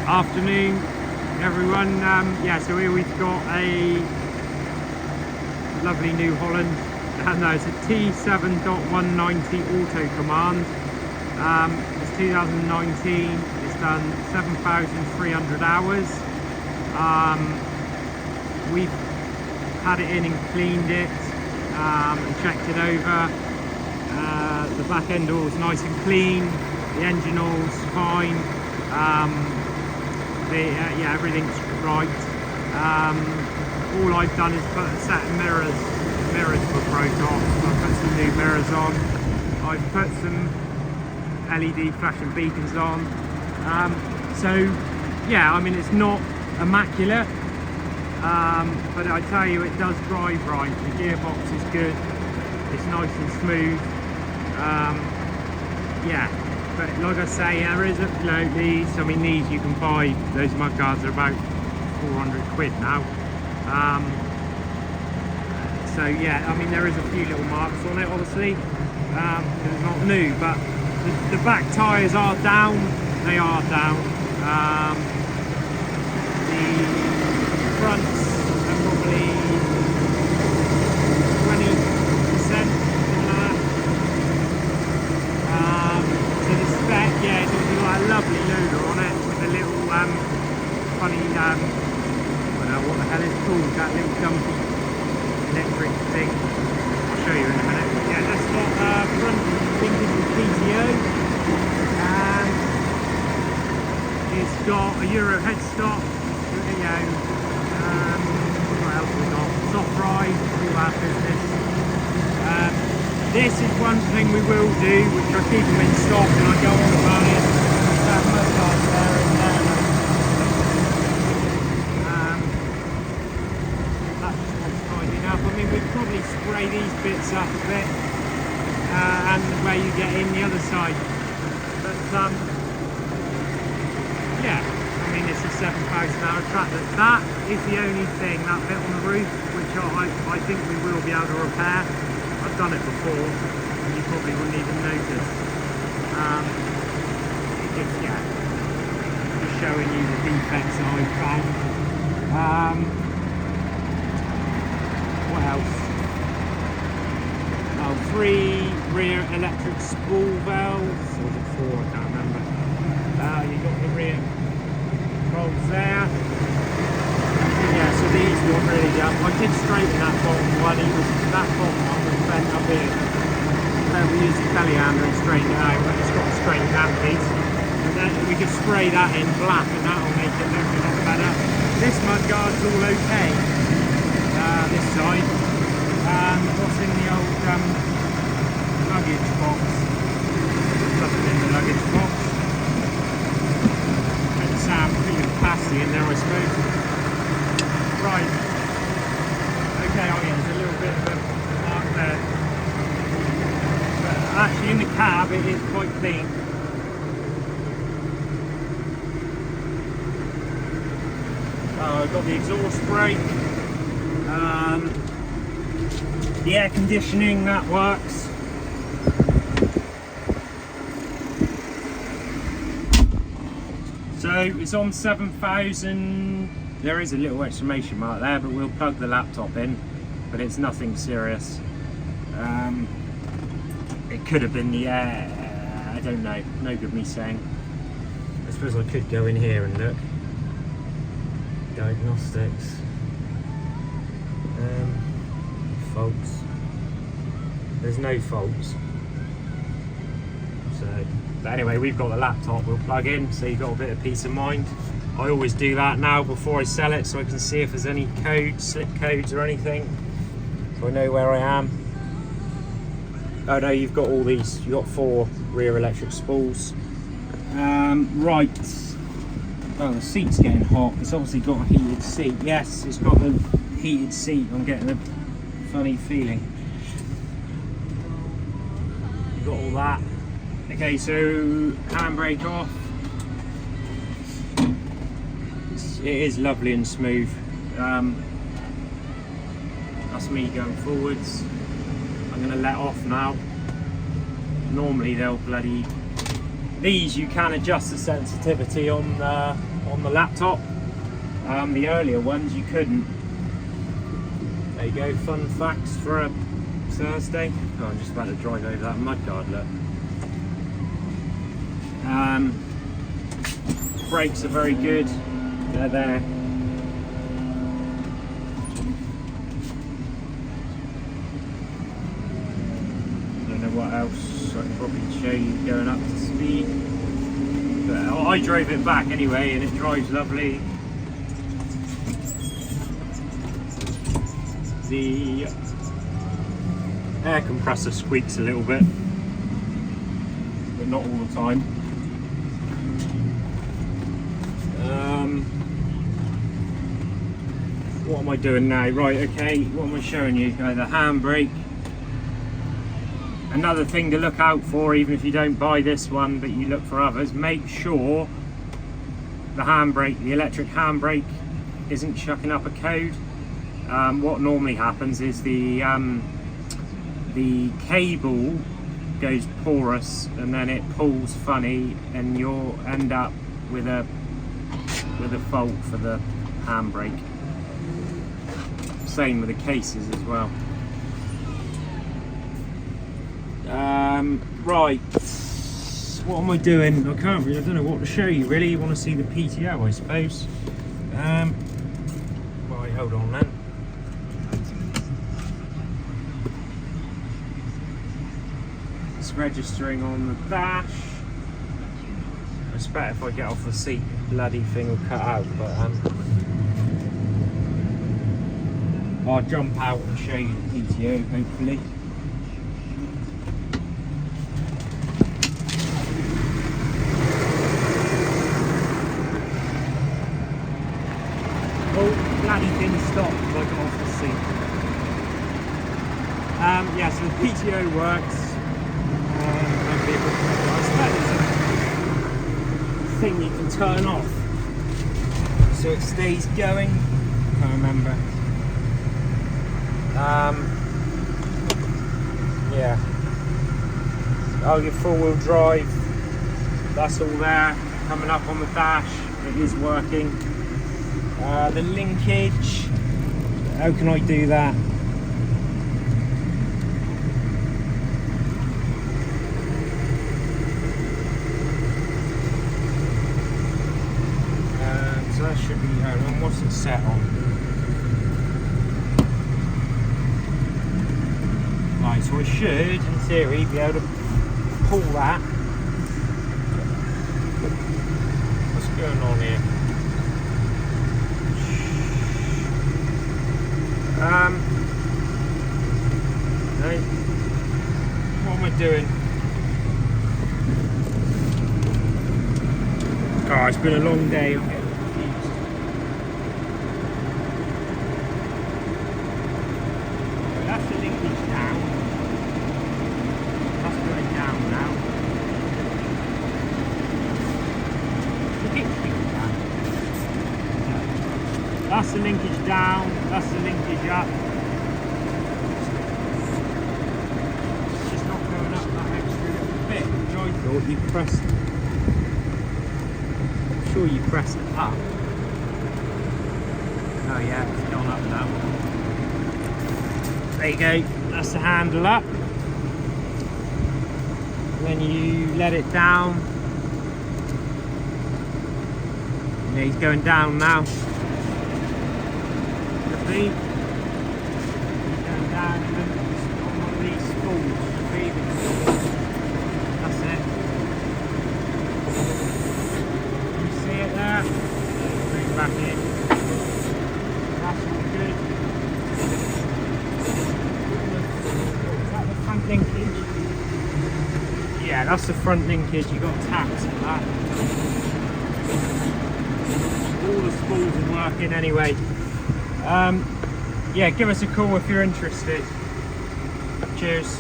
Afternoon, everyone. Yeah, so here we've got a lovely new Holland. No, it's a t7.190 auto command. It's 2019. It's done 7,300 hours. We've had it in and cleaned it and checked it over. The back end all's nice and clean. The engine all's fine. Yeah, everything's right. All I've done is put a set of mirrors. The mirrors were broke off, so I put some new mirrors on. I've put some LED flashing beacons on. So yeah, I mean, it's not immaculate, but I tell you, it does drive right. The gearbox is good. It's nice and smooth. Yeah. But like I say, there is these. I mean, these you can buy. Those mudguards are about 400 quid now. So yeah, I mean, there is a few little marks on it, obviously, because it's not new. But the back tyres are down. They are down. The fronts are probably 20%. Yeah, it's got a lovely loader on it with a little funny, I don't know what the hell it's called, that little jumpy electric thing. I'll show you in a minute. Yeah, that's got front thinking with PTO, and it's got a Euro headstock, what else we got? Soft ride, all that business. This is one thing we will do, which I keep them in stock and I go on about it. That mudguard there in there. That just wants tidying up. I mean, we'd probably spray these bits up a bit, and where you get in the other side. But yeah, I mean, it's a 7,000 hour track. That is the only thing, that bit on the roof, which I think we will be able to repair. I've done it before, and you probably wouldn't even notice. Yeah, just showing you the defects that I've found. What else? Oh, 3 rear electric spool valves, or was it 4? I can't remember. You've got the rear controls there. Yeah, so these weren't really done. I did straighten that bottom one. That bottom one was bent up here. We used the telehandler and straightened it out, but it's got to straighten that piece. And then we could spray that in black, and that'll make it look a lot better. This mudguard's all okay. This side. What's in the old luggage box? Nothing in the luggage box. And Sam put your pasty in there, I suppose. Right. Okay, oh yeah, there's a little bit of a mark there. But actually in the cab it is quite clean. Oh, I've got the exhaust brake. The air conditioning, that works. So it's on 7,000. There is a little exclamation mark there, but we'll plug the laptop in, but it's nothing serious. It could have been the air, I don't know, no good me saying. I suppose I could go in here and look. Diagnostics. Faults. There's no faults. So, but anyway, we've got the laptop we'll plug in, so you've got a bit of peace of mind. I always do that now before I sell it, so I can see if there's any codes, slip codes or anything, so I know where I am. Oh no, you've got all these. You've got 4 rear electric spools. Right. Oh, the seat's getting hot. It's obviously got a heated seat. Yes, it's got the heated seat. I'm getting a funny feeling. You've got all that. Okay, so handbrake off. It is lovely and smooth. That's me going forwards. I'm going to let off now. Normally they'll bloody... These you can adjust the sensitivity on on the laptop. The earlier ones you couldn't. There you go, fun facts for a Thursday. Oh, I'm just about to drive over that mudguard, look. Brakes are very good, they're there. Don't know what else I can probably show you going up to speed. But I drove it back anyway and it drives lovely. The air compressor squeaks a little bit, but not all the time. What am I doing now? Right, okay, what am I showing you? The handbrake. Another thing to look out for, even if you don't buy this one, but you look for others, make sure the handbrake, the electric handbrake, isn't chucking up a code. What normally happens is the cable goes porous and then it pulls funny, and you'll end up with a fault for the handbrake. Same with the cases as well. Right, what am I doing? I don't know what to show you really. You want to see the PTO, I suppose. Right, hold on then. It's registering on the dash. I expect if I get off the seat, the bloody thing will cut out, but I'll jump out and show you the PTO, hopefully. Oh, bloody thing stopped as I got off the seat. Yeah, so the PTO works. I expect it's a thing you can turn off so it stays going. I can't remember. Yeah. I'll get four-wheel drive. That's all there. Coming up on the dash. It is working. The linkage. How can I do that? So that should be. What's it set on? Right, so I should, in theory, be able to pull that. What's going on here? No. What am I doing? Oh, it's been a long day. I'm getting confused. That's the linkage down. That's going down now. That's the linkage down. That's the linkage up. It's just not going up that extra little bit, which I thought you pressed. I'm sure you pressed it up. Oh yeah, it's gone up now. There you go. That's the handle up. When you let it down, yeah, he's going down now. He's going down on one of these spools. That's it. You see it there? Bring it back in. That's all good. Is that the front linkage? Yeah, that's the front linkage. You've got taps for that. All the spools are working anyway. Yeah, give us a call if you're interested. Cheers.